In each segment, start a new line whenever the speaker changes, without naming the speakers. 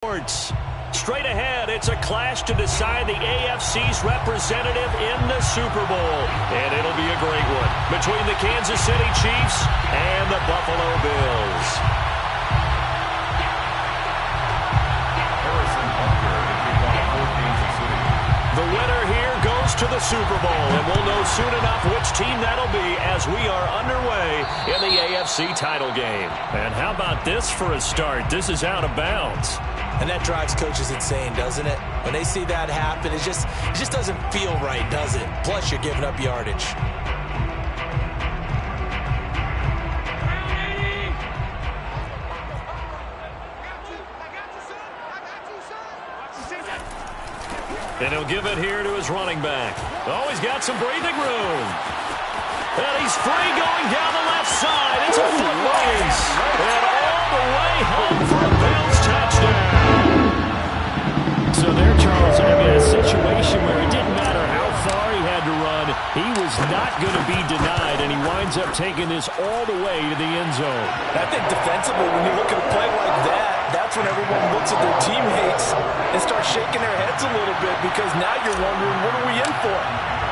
Straight ahead, it's a clash to decide the AFC's representative in the Super Bowl. And it'll be a great one between the Kansas City Chiefs and the Buffalo Bills. The winner here goes to the Super Bowl, and we'll know soon enough which team that'll be as we are underway in the AFC title game. And how about this for a start? This is out of bounds.
And that drives coaches insane, doesn't it? When they see that happen, it just doesn't feel right, does it? Plus, you're giving up yardage.
And he'll give it here to his running back. Oh, he's got some breathing room. And he's free going down the left side. It's a foot race. And all the way home for a Bills touchdown. So there, Charles, I mean, a situation where it didn't matter how far he had to run, he was not going to be denied, and he winds up taking this all the way to the end zone.
I think defensively, when you look at a play like that, that's when everyone looks at their teammates and starts shaking their heads a little bit, because now you're wondering, what are we in for?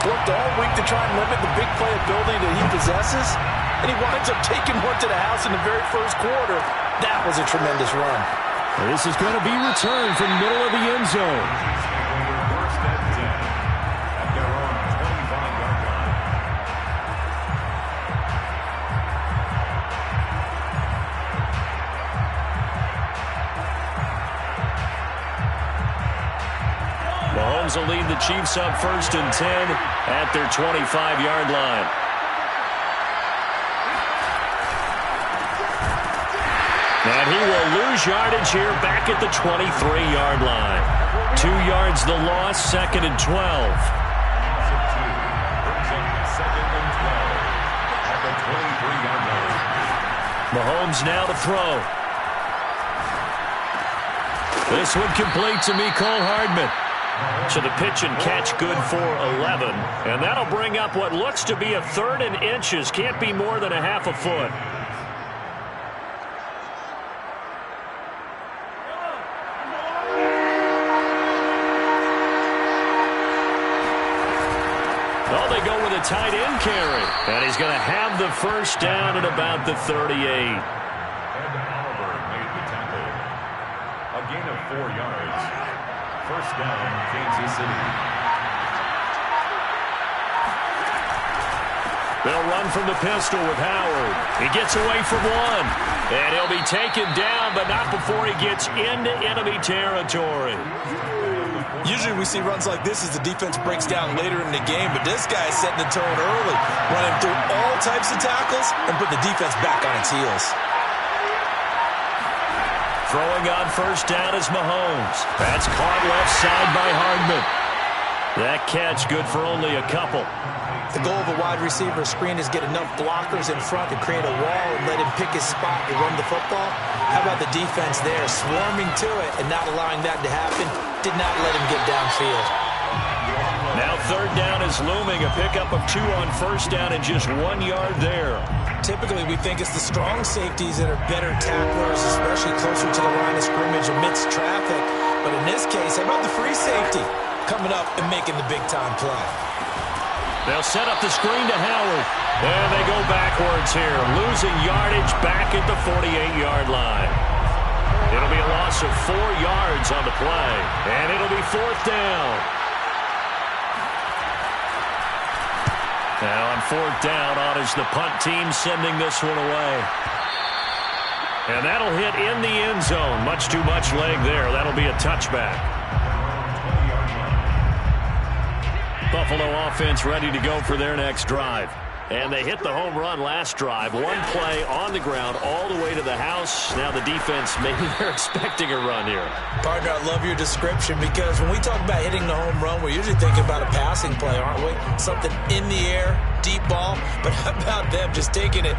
Worked all week to try and limit the big play ability that he possesses, and he winds up taking one to the house in the very first quarter. That was a tremendous run.
This is going to be returned from the middle of the end zone. Mahomes will lead the Chiefs up 1st and 10 at their 25-yard line. And he will lose yardage here back at the 23-yard line. 2 yards the loss, 2nd and 12. Mahomes now to throw. This one complete to Mecole Hardman. So the pitch and catch good for 11. And that'll bring up what looks to be a 3rd and inches. Can't be more than a half a foot. Oh, they go with a tight end carry. And he's going to have the first down at about the 38.
Oliver made the tackle. A gain of 4 yards. First down, Kansas City.
They'll run from the pistol with Howard. He gets away from one. And he'll be taken down, but not before he gets into enemy territory.
Usually we see runs like this as the defense breaks down later in the game, but this guy is setting the tone early, running through all types of tackles and put the defense back on its heels.
Throwing on first down is Mahomes. That's caught left side by Hardman. That catch good for only a couple.
The goal of a wide receiver screen is get enough blockers in front to create a wall and let him pick his spot to run the football. How about the defense there, swarming to it and not allowing that to happen? Did not let him get downfield.
Now 3rd down is looming. A pickup of 2 on first down and just 1 yard there.
Typically, we think it's the strong safeties that are better tacklers, especially closer to the line of scrimmage amidst traffic. But in this case, how about the free safety coming up and making the big-time play?
They'll set up the screen to Howard. And they go backwards here, losing yardage back at the 48-yard line. It'll be a loss of 4 yards on the play. And it'll be 4th down. Now on 4th down, on is the punt team sending this one away. And that'll hit in the end zone. Much too much leg there. That'll be a touchback. Buffalo offense ready to go for their next drive. And they hit the home run last drive. 1 play on the ground all the way to the house. Now the defense, maybe they're expecting a run here.
Partner, I love your description, because when we talk about hitting the home run, we're usually thinking about a passing play, aren't we? Something in the air, deep ball. But how about them just taking it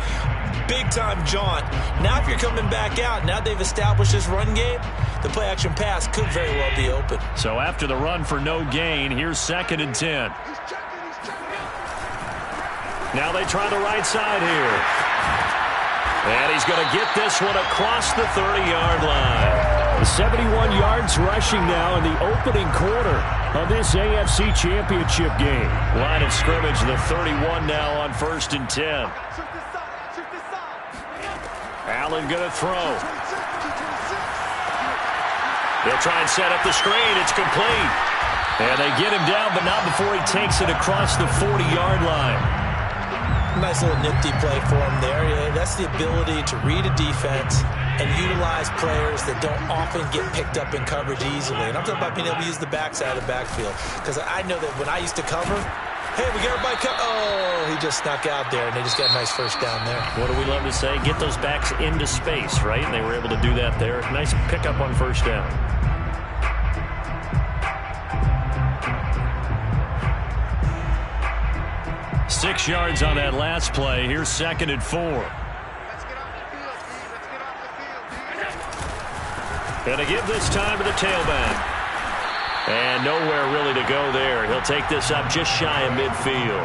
big-time jaunt? Now if you're coming back out, now they've established this run game, the play-action pass could very well be open.
So after the run for no gain, here's 2nd and 10. Now they try the right side here. And he's going to get this one across the 30-yard line. 71 yards rushing now in the opening quarter of this AFC Championship game. Line of scrimmage, the 31 now on 1st and 10. Allen going to throw. They'll try and set up the screen. It's complete. And they get him down, but not before he takes it across the 40-yard line.
Nice little nifty play for him there. Yeah, that's the ability to read a defense and utilize players that don't often get picked up in coverage easily. And I'm talking about being able to use the backside of the backfield. Because I know that when I used to cover, hey, we got everybody cover. Oh, he just snuck out there, and they just got a nice first down there.
What do we love to say? Get those backs into space, right? And they were able to do that there. Nice pickup on first down. Six yards on that last play. Here's 2nd and 4. Going to give this time to the tailback. And nowhere really to go there. He'll take this up just shy of midfield.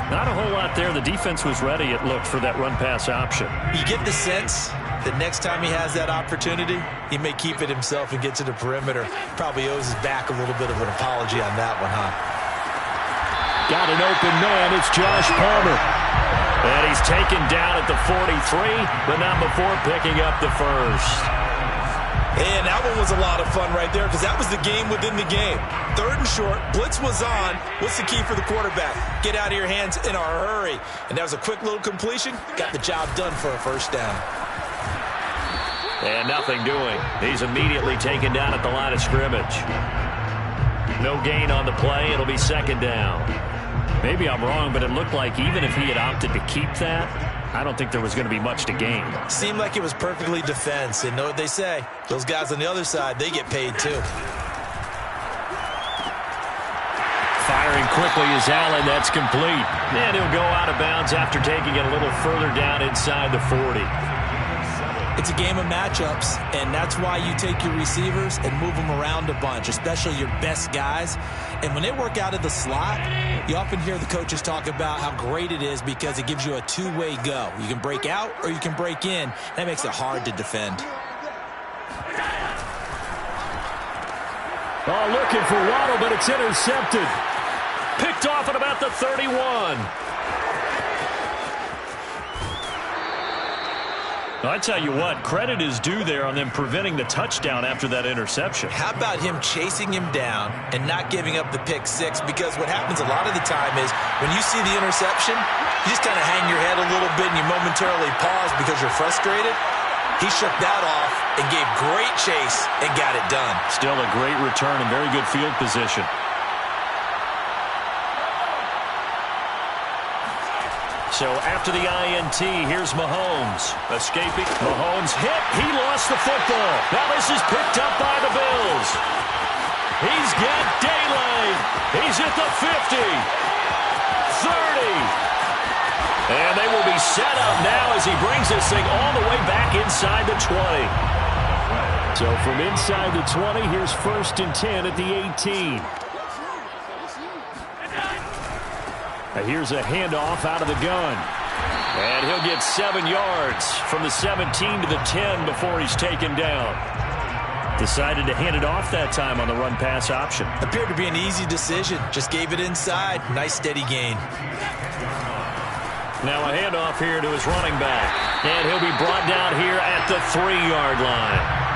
Not a whole lot there. The defense was ready, it looked, for that run-pass option.
You get the sense that next time he has that opportunity, he may keep it himself and get to the perimeter. Probably owes his back a little bit of an apology on that one, huh?
Got an open man. It's Josh Palmer. And he's taken down at the 43, but not before picking up the first.
And that one was a lot of fun right there because that was the game within the game. 3rd and short. Blitz was on. What's the key for the quarterback? Get out of your hands in a hurry. And that was a quick little completion. Got the job done for a first down.
And nothing doing. He's immediately taken down at the line of scrimmage. No gain on the play. It'll be 2nd down. Maybe I'm wrong, but it looked like even if he had opted to keep that, I don't think there was going to be much to gain.
Seemed like it was perfectly defense. And know what they say? Those guys on the other side, they get paid too.
Firing quickly is Allen. That's complete. And he'll go out of bounds after taking it a little further down inside the 40.
It's a game of matchups, and that's why you take your receivers and move them around a bunch, especially your best guys. And when they work out of the slot, you often hear the coaches talk about how great it is because it gives you a two-way go. You can break out or you can break in. That makes it hard to defend.
Oh, looking for Waddle, but it's intercepted. Picked off at about the 31. I tell you what, credit is due there on them preventing the touchdown after that interception.
How about him chasing him down and not giving up the pick six? Because what happens a lot of the time is when you see the interception, you just kind of hang your head a little bit and you momentarily pause because you're frustrated. He shook that off and gave great chase and got it done.
Still a great return and very good field position. So after the INT, here's Mahomes. Escaping. Mahomes hit. He lost the football. Now this is picked up by the Bills. He's got daylight. He's at the 50. 30. And they will be set up now as he brings this thing all the way back inside the 20. So from inside the 20, here's 1st and 10 at the 18. Here's a handoff out of the gun. And he'll get 7 yards from the 17 to the 10 before he's taken down. Decided to hand it off that time on the run-pass option.
Appeared to be an easy decision. Just gave it inside. Nice steady gain.
Now a handoff here to his running back. And he'll be brought down here at the 3-yard line.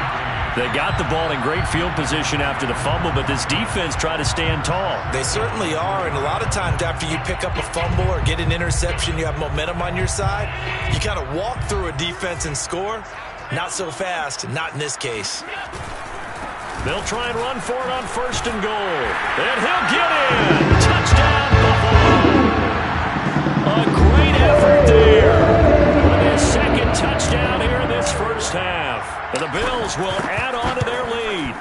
They got the ball in great field position after the fumble, but this defense tried to stand tall.
They certainly are, and a lot of times after you pick up a fumble or get an interception, you have momentum on your side. You kind of walk through a defense and score. Not so fast, not in this case.
They'll try and run for it on 1st and goal. And he'll get in. Touchdown, Buffalo. A great effort there. With his 2nd touchdown here in this first half. And the Bills will add on to their lead.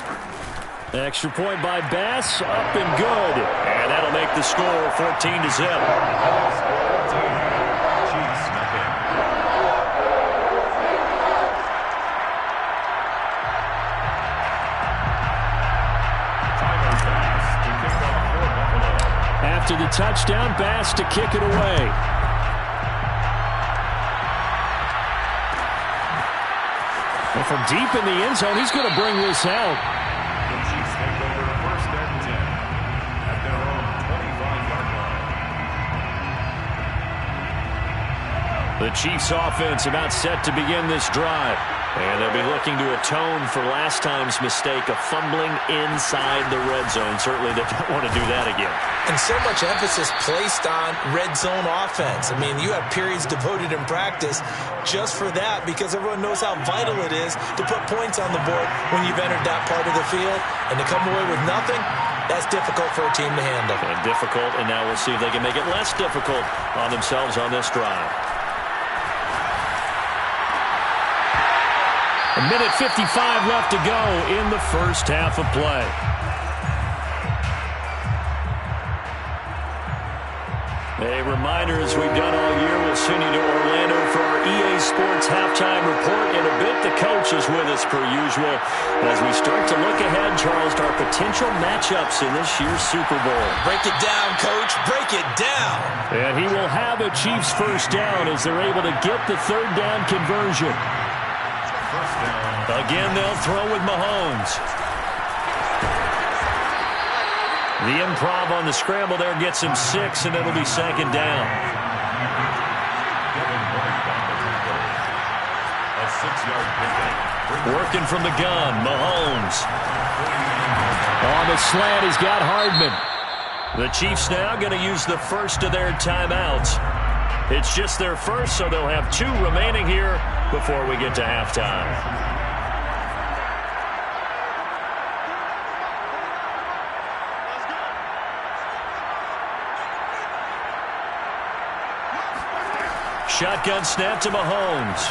Extra point by Bass, up and good. And that'll make the score 14-0. After the touchdown, Bass to kick it away. And from deep in the end zone, he's going to bring this out.
The Chiefs take over first and 10 at their own 25-yard line.
The Chiefs offense about set to begin this drive. And they'll be looking to atone for last time's mistake of fumbling inside the red zone. Certainly they don't want to do that again.
And so much emphasis placed on red zone offense. I mean, you have periods devoted in practice just for that because everyone knows how vital it is to put points on the board when you've entered that part of the field. And to come away with nothing, that's difficult for a team to handle.
And difficult, and now we'll see if they can make it less difficult on themselves on this drive. A minute 55 left to go in the first half of play. A reminder, as we've done all year, we'll send you to Orlando for our EA Sports halftime report. In a bit, the coach is with us per usual as we start to look ahead, Charles, to our potential matchups in this year's Super Bowl.
Break it down, Coach. Break it down.
And he will have a Chiefs first down as they're able to get the third down conversion. Again, they'll throw with Mahomes. The improv on the scramble there gets him 6, and it'll be second down.
A 6-yard pickup.
Working from the gun, Mahomes. On the slant, he's got Hardman. The Chiefs now going to use the first of their timeouts. It's just their first, so they'll have 2 remaining here before we get to halftime. Shotgun snap to Mahomes.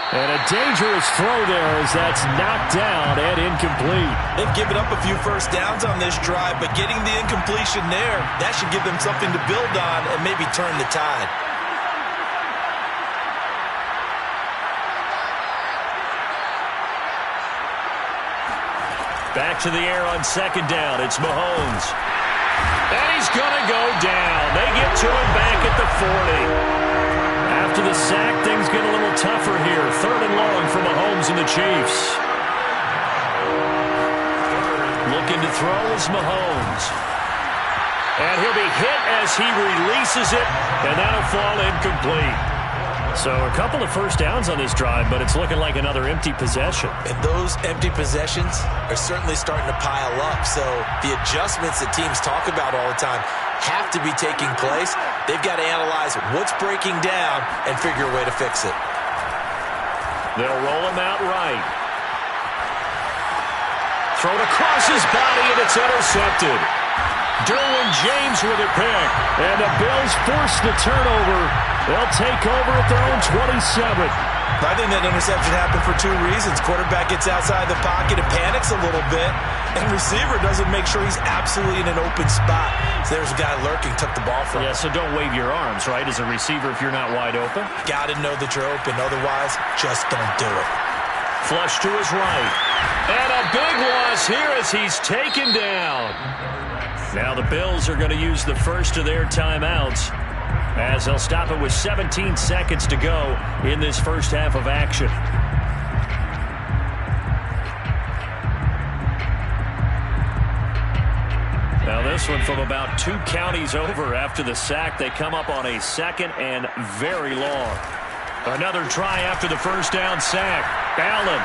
And a dangerous throw there as that's knocked down and incomplete.
They've given up a few first downs on this drive, but getting the incompletion there, that should give them something to build on and maybe turn the tide.
Back to the air on second down. It's Mahomes. And he's going to go down. They get to him back at the 40. After the sack, things get a little tougher here. Third and long for Mahomes and the Chiefs. Looking to throw is Mahomes. And he'll be hit as he releases it, and that'll fall incomplete. So a couple of first downs on this drive, but it's looking like another empty possession.
And those empty possessions are certainly starting to pile up. So the adjustments that teams talk about all the time have to be taking place. They've got to analyze what's breaking down and figure a way to fix it.
They'll roll him out right. Thrown across his body, and it's intercepted. Derwin James with a pick. And the Bills force the turnover. They'll take over at their own 27.
I think that interception happened for 2 reasons. Quarterback gets outside the pocket and panics a little bit, and receiver doesn't make sure he's absolutely in an open spot. So there's a guy lurking, took the ball from him.
Yeah, so don't wave your arms, right, as a receiver if you're not wide open.
Got to know that you're open. Otherwise, just don't do it.
Flush to his right. And a big loss here as he's taken down. Now the Bills are going to use the first of their timeouts, as they'll stop it with 17 seconds to go in this first half of action. Now this one from about 2 counties over after the sack. They come up on a second and very long. Another try after the first down sack. Allen.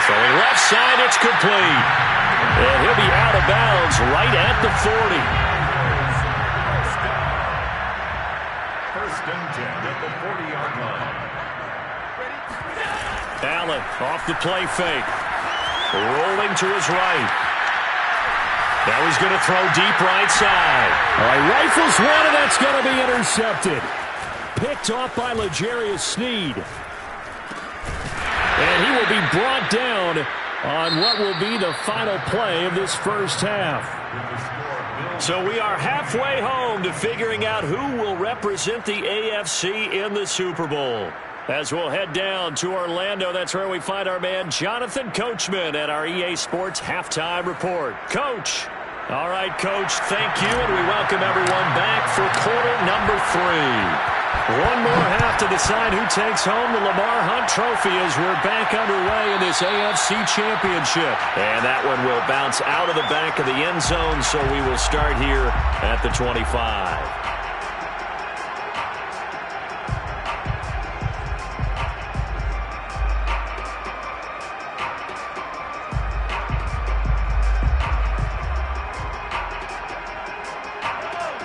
Throwing left side, it's complete. And he'll be out of bounds right at the 40.
First and 10 at the 40-yard line.
Allen off the play fake. Rolling to his right. Now he's going to throw deep right side. All right, rifles one, and that's going to be intercepted. Picked off by L'Jarius Sneed. And he will be brought down on what will be the final play of this first half. So we are halfway home to figuring out who will represent the AFC in the Super Bowl. As we'll head down to Orlando, that's where we find our man Jonathan Coachman at our EA Sports Halftime Report. Coach. All right, Coach, thank you, and we welcome everyone back for quarter number 3. One more half to decide who takes home the Lamar Hunt Trophy as we're back underway in this AFC Championship. And that one will bounce out of the back of the end zone, so we will start here at the 25.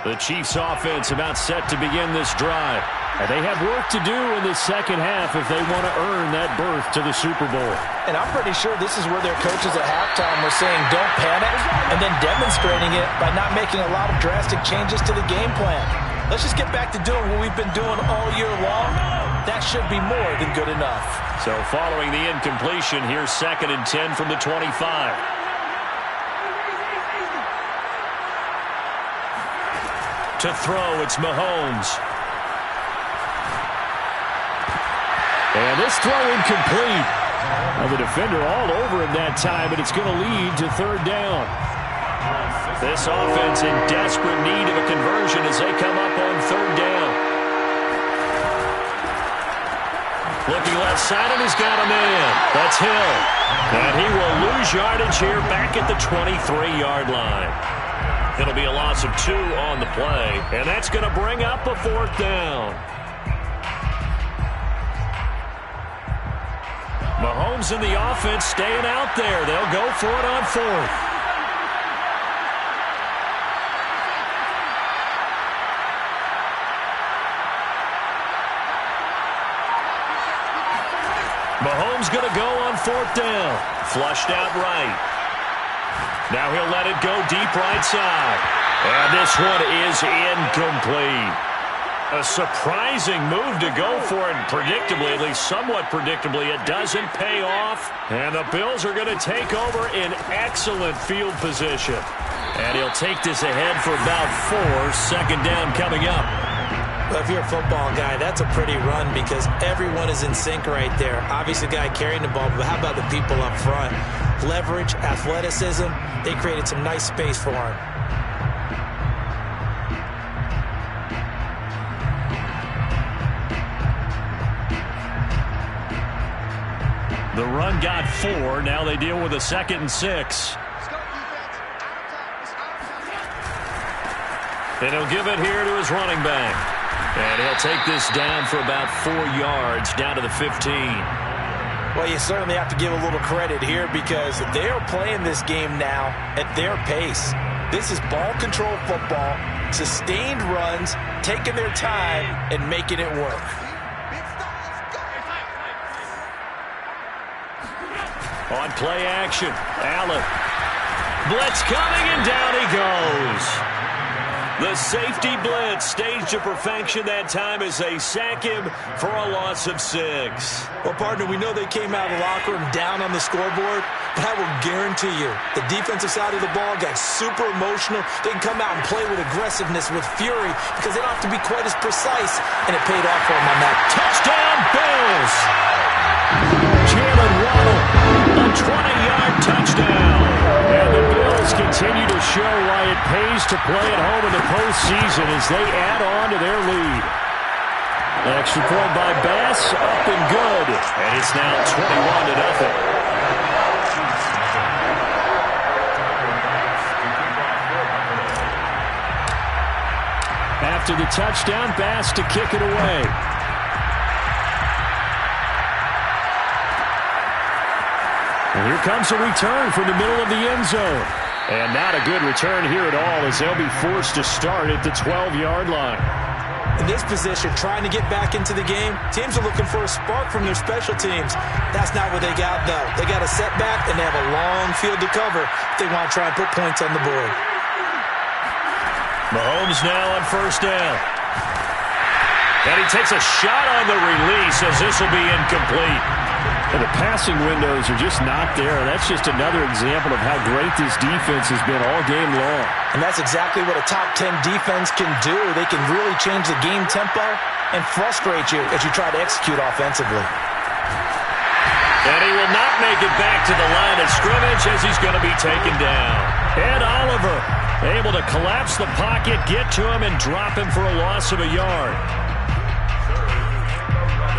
The Chiefs offense about set to begin this drive. And they have work to do in the second half if they want to earn that berth to the Super Bowl.
And I'm pretty sure this is where their coaches at halftime were saying don't panic, and then demonstrating it by not making a lot of drastic changes to the game plan. Let's just get back to doing what we've been doing all year long. That should be more than good enough.
So following the incompletion, here's 2nd and 10 from the 25. To throw, it's Mahomes. And this throw incomplete. Well, the defender all over him that time, but it's going to lead to 3rd down. This offense in desperate need of a conversion as they come up on 3rd down. Looking left side, and he's got a man. That's Hill. And he will lose yardage here back at the 23-yard line. It'll be a loss of 2 on the play, and that's going to bring up a 4th down. Mahomes and the offense staying out there. They'll go for it on 4th. Mahomes going to go on 4th down. Flushed out right. Now he'll let it go deep right side. And this one is incomplete. A surprising move to go for it. Predictably, at least somewhat predictably, it doesn't pay off. And the Bills are going to take over in excellent field position. And he'll take this ahead for about 4. 2nd down coming up.
Well, if you're a football guy, that's a pretty run because everyone is in sync right there. Obviously, the guy carrying the ball, but how about the people up front? Leverage, athleticism, they created some nice space for him.
The run got 4. Now they deal with a 2nd and 6. And he'll give it here to his running back. And he'll take this down for about 4 yards, down to the 15.
Well, you certainly have to give a little credit here because they are playing this game now at their pace. This is ball control football, sustained runs, taking their time, and making it work.
On play action, Allen. Blitz coming, and down he goes. The safety blitz staged to perfection that time as they sack him for a loss of 6.
Well, partner, we know they came out of the locker room down on the scoreboard, but I will guarantee you the defensive side of the ball got super emotional. They can come out and play with aggressiveness, with fury, because they don't have to be quite as precise, and it paid off for them on that.
Touchdown, Bills! Jalen Waddle, a 20-yard touchdown. And the Bills continue to show why it pays to play at home in the postseason as they add on to their lead. Extra point by Bass, up and good. And it's now 21-0. After the touchdown, Bass to kick it away. And here comes a return from the middle of the end zone. And not a good return here at all as they'll be forced to start at the 12-yard line.
In this position, trying to get back into the game, teams are looking for a spark from their special teams. That's not what they got, though. They got a setback, and they have a long field to cover if they want to try and put points on the board.
Mahomes now on 1st down. And he takes a shot on the release as this will be incomplete. And the passing windows are just not there. That's just another example of how great this defense has been all game long.
And that's exactly what a top 10 defense can do. They can really change the game tempo and frustrate you as you try to execute offensively.
And he will not make it back to the line of scrimmage as he's going to be taken down. Ed Oliver able to collapse the pocket, get to him, and drop him for a loss of a yard.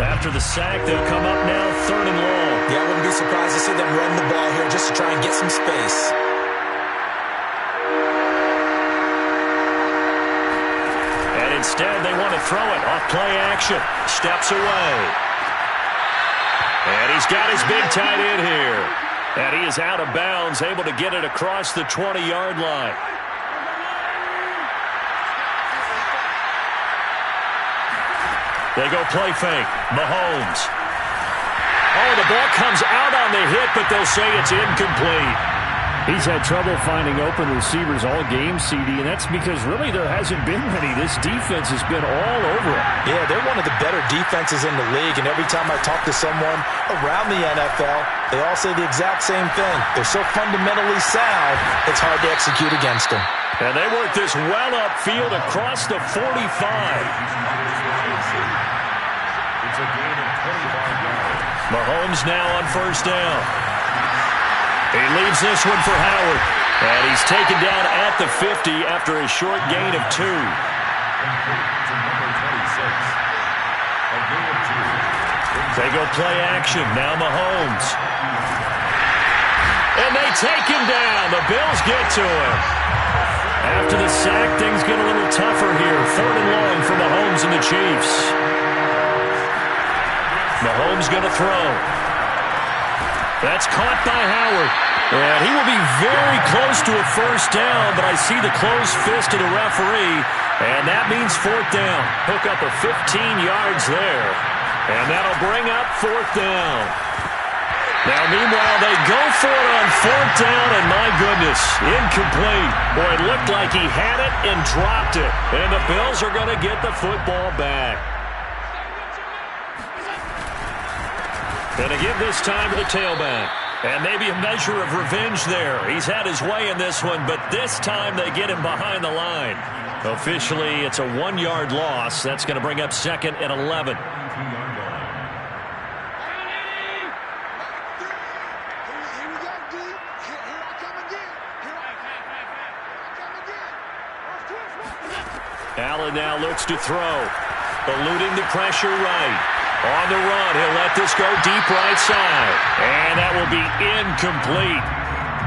After the sack, they'll come up now 3rd and long.
Yeah, I wouldn't be surprised to see them run the ball here just to try and get some space.
And instead, they want to throw it off play action. Steps away. And he's got his big tight end here. And he is out of bounds, able to get it across the 20-yard line. They go play fake. Mahomes. Oh, the ball comes out on the hit, but they'll say it's incomplete.
He's had trouble finding open receivers all game, CD, and that's because really there hasn't been many. This defense has been all over him.
Yeah, they're one of the better defenses in the league, and every time I talk to someone around the NFL, they all say the exact same thing. They're so fundamentally sound, it's hard to execute against them.
And they work this well upfield across the 45.
It's a gain of 25 yards.
Mahomes now on 1st down. He leaves this one for Howard. And he's taken down at the 50 after a short gain of 2.
To number 26. A gain of 2.
They go play action. Now Mahomes. And they take him down. The Bills get to him. After the sack, things get a little tougher here. 3rd and long for Mahomes and the Chiefs. Mahomes going to throw. That's caught by Howard. And he will be very close to a 1st down, but I see the closed fist of the referee, and that means 4th down. Hook up a 15 yards there, and that'll bring up 4th down. Now, meanwhile, they go for it on 4th down, and my goodness, incomplete. Boy, it looked like he had it and dropped it, and the Bills are going to get the football back. Going to give this time to the tailback. And maybe a measure of revenge there. He's had his way in this one, but this time they get him behind the line. Officially, it's a 1-yard loss. That's going to bring up 2nd and 11. Allen now looks to throw. Eluding the pressure right. On the run, he'll let this go deep right side. And that will be incomplete.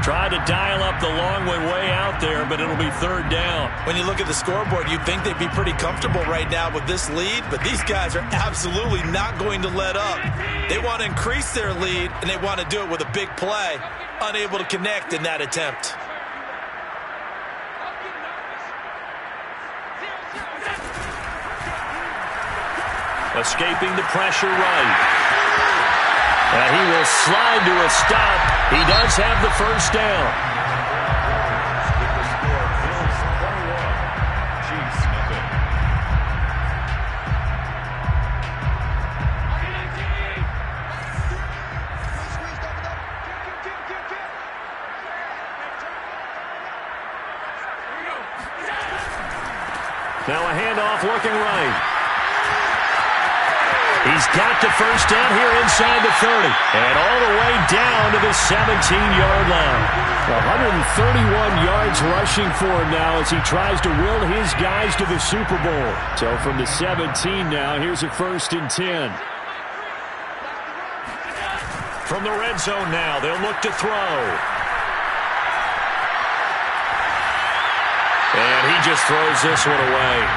Tried to dial up the long one way out there, but it'll be 3rd down.
When you look at the scoreboard, you'd think they'd be pretty comfortable right now with this lead, but these guys are absolutely not going to let up. They want to increase their lead, and they want to do it with a big play. Unable to connect in that attempt.
Escaping the pressure right. And he will slide to a stop. He does have the 1st down.
With the score, Bills 21, Chiefs nothing.
Now a handoff looking right. He's got the 1st down here inside the 30. And all the way down to the 17-yard line. 131 yards rushing for him now as he tries to will his guys to the Super Bowl. So from the 17 now, here's a 1st and 10. From the red zone now, they'll look to throw. And he just throws this one away.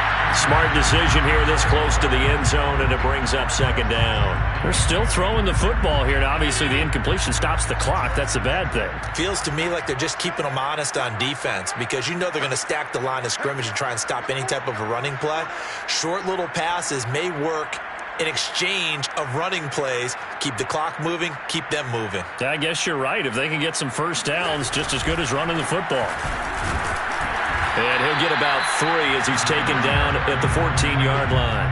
Smart decision here this close to the end zone, and it brings up 2nd down. They're still throwing the football here, and obviously the incompletion stops the clock. That's a bad thing.
Feels to me like they're just keeping them honest on defense because you know they're going to stack the line of scrimmage and try and stop any type of a running play. Short little passes may work in exchange of running plays. Keep the clock moving, keep them moving.
I guess you're right. If they can get some 1st downs, just as good as running the football. And he'll get about 3 as he's taken down at the 14-yard line.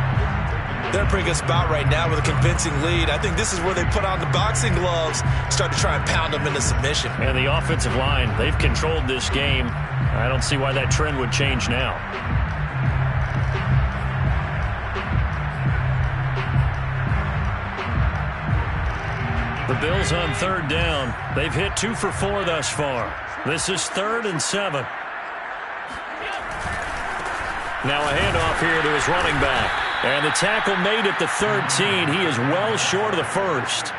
They're in a pretty good spot right now with a convincing lead. I think this is where they put on the boxing gloves, start to try and pound them into submission.
And the offensive line, they've controlled this game. I don't see why that trend would change now. The Bills on 3rd down. They've hit 2 for 4 thus far. This is 3rd and 7. Now a handoff here to his running back.
And the tackle made at the 13. He is well short of the first.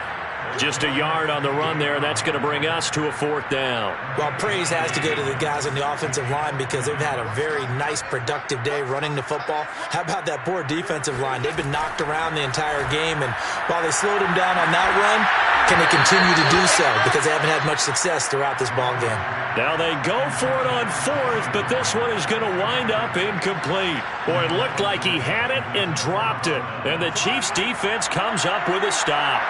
Just a yard on the run there, and that's going to bring us to a 4th down.
Well, praise has to go to the guys on the offensive line because they've had a very nice, productive day running the football. How about that poor defensive line? They've been knocked around the entire game, and while they slowed them down on that run, can they continue to do so? Because they haven't had much success throughout this ball game.
Now they go for it on 4th, but this one is going to wind up incomplete. Boy, it looked like he had it and dropped it, and the Chiefs' defense comes up with a stop.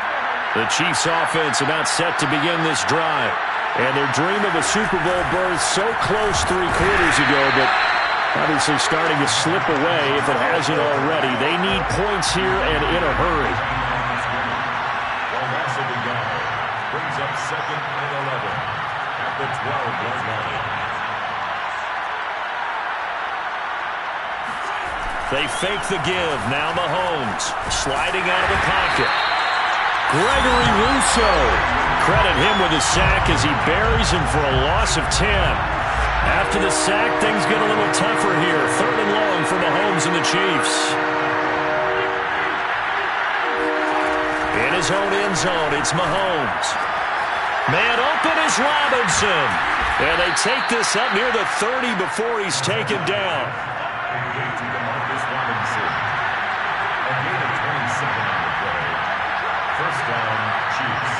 The Chiefs offense about set to begin this drive. And their dream of a Super Bowl berth so close 3 quarters ago, but obviously starting to slip away if it hasn't already. They need points here and in a hurry.
Well, that's a big guy. Brings up 2nd and 11 at the 12-yard line.
They fake the give. Now Mahomes sliding out of the pocket. Gregory Rousseau. Credit him with a sack as he buries him for a loss of 10. After the sack, things get a little tougher here. 3rd and long for Mahomes and the Chiefs. In his own end zone, it's Mahomes. Man open is Robinson. And they take this up near the 30 before he's taken down.
A gain of 27 on the play. 1st down, Chiefs.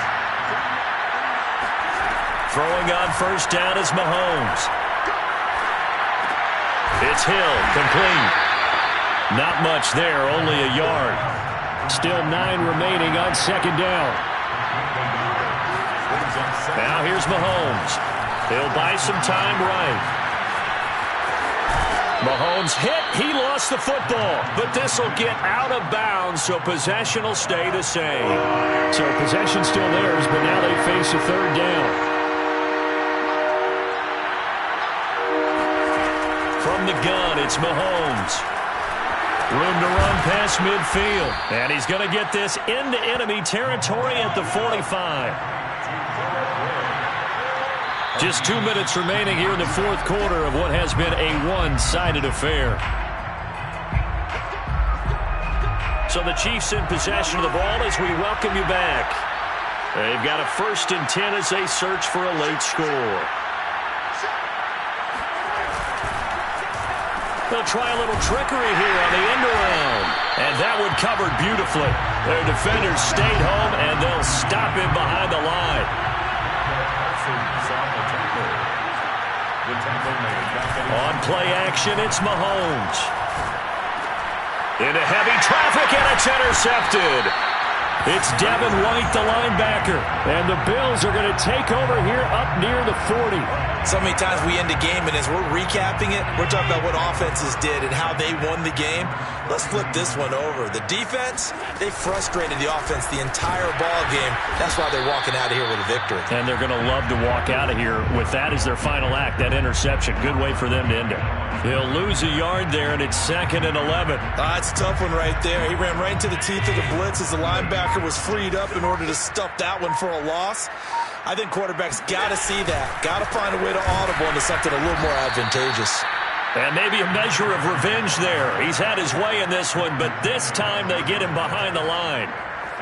Throwing on 1st down is Mahomes. It's Hill, complete. Not much there, only a yard. Still 9 remaining on 2nd down. Now here's Mahomes. He'll buy some time right. Mahomes hit. He lost the football. But this will get out of bounds, so possession will stay the same. So possession still theirs, but now they face a 3rd down. From the gun, it's Mahomes. Room to run past midfield. And he's going to get this into enemy territory at the 45. Just 2 minutes remaining here in the 4th quarter of what has been a one-sided affair. So the Chiefs in possession of the ball as we welcome you back. They've got a 1st and 10 as they search for a late score. They'll try a little trickery here on the end around. And that one covered beautifully. Their defenders stayed home, and they'll stop him behind the line. On play action, it's Mahomes. Into heavy traffic, and it's intercepted. It's Devin White, the linebacker. And the Bills are going to take over here up near the 40.
So many times we end the game, and as we're recapping it, we're talking about what offenses did and how they won the game. Let's flip this one over. The defense, they frustrated the offense the entire ball game. That's why they're walking out of here with a victory.
And they're going to love to walk out of here with that as their final act, that interception. Good way for them to end it. He'll lose a yard there, and it's 2nd and 11.
It's a tough one right there. He ran right into the teeth of the blitz as the linebacker was freed up in order to stuff that one for a loss. I think quarterbacks got to see that. Got to find a way to audible into something a little more advantageous.
And maybe a measure of revenge there. He's had his way in this one, but this time they get him behind the line.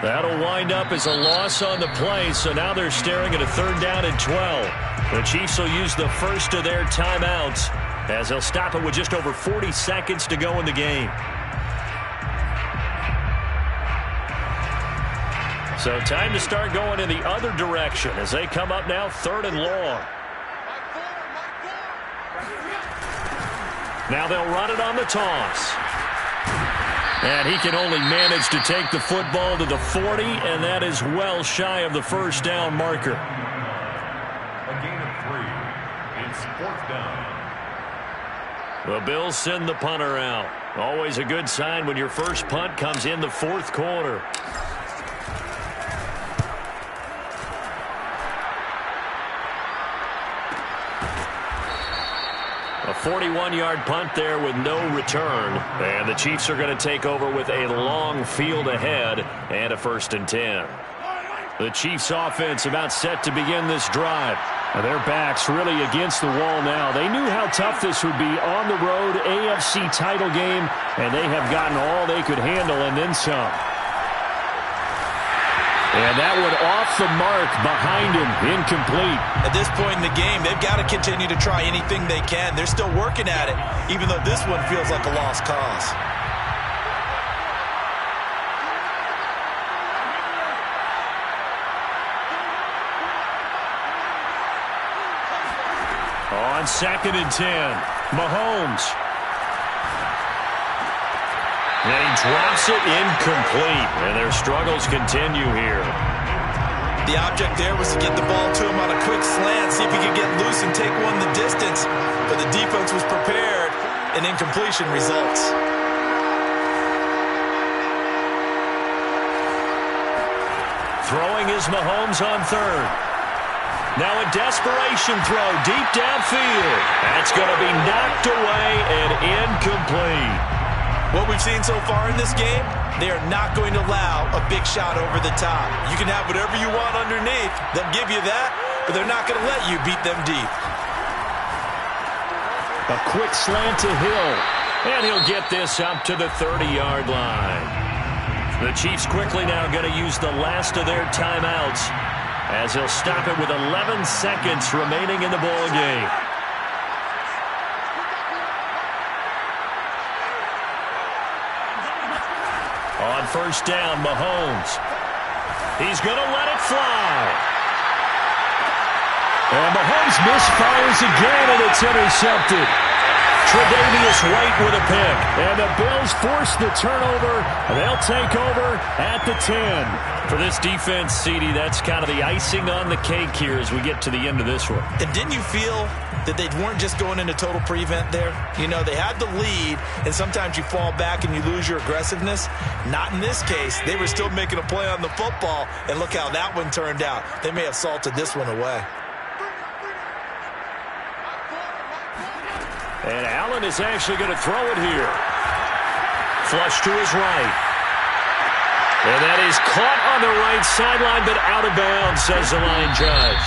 That'll wind up as a loss on the play, so now they're staring at a 3rd down and 12. The Chiefs will use the first of their timeouts as they'll stop it with just over 40 seconds to go in the game. So time to start going in the other direction as they come up now 3rd and long. Now they'll run it on the toss. And he can only manage to take the football to the 40, and that is well shy of the 1st down marker.
A gain of 3. It's 4th down.
The Bills send the punter out. Always a good sign when your first punt comes in the 4th quarter. A 41-yard punt there with no return. And the Chiefs are going to take over with a long field ahead and a 1st and 10. The Chiefs offense about set to begin this drive. Their backs really against the wall now. They knew how tough this would be on the road, AFC title game, and they have gotten all they could handle and then some. And that one off the mark behind him, incomplete.
At this point in the game, they've got to continue to try anything they can. They're still working at it, even though this one feels like a lost cause.
On 2nd and 10, Mahomes. And he drops it incomplete, and their struggles continue here.
The object there was to get the ball to him on a quick slant, see if he could get loose and take one the distance. But the defense was prepared, and incompletion results.
Throwing is Mahomes on 3rd. Now a desperation throw deep downfield. That's going to be knocked away and incomplete.
What we've seen so far in this game, they are not going to allow a big shot over the top. You can have whatever you want underneath. They'll give you that, but they're not going to let you beat them deep.
A quick slant to Hill, and he'll get this up to the 30-yard line. The Chiefs quickly now going to use the last of their timeouts as they'll stop it with 11 seconds remaining in the ball game. On 1st down, Mahomes. He's going to let it fly. And Mahomes misfires again, and it's intercepted. Tre'Davious White with a pick. And the Bills force the turnover. They'll take over at the 10. For this defense, CD, that's kind of the icing on the cake here as we get to the end of this one.
And didn't you feel that they weren't just going into total prevent there? You know, they had the lead, and sometimes you fall back and you lose your aggressiveness. Not in this case. They were still making a play on the football, and look how that one turned out. They may have salted this one away.
And Allen is actually going to throw it here. Flush to his right. And that is caught on the right sideline, but out of bounds, says the line judge.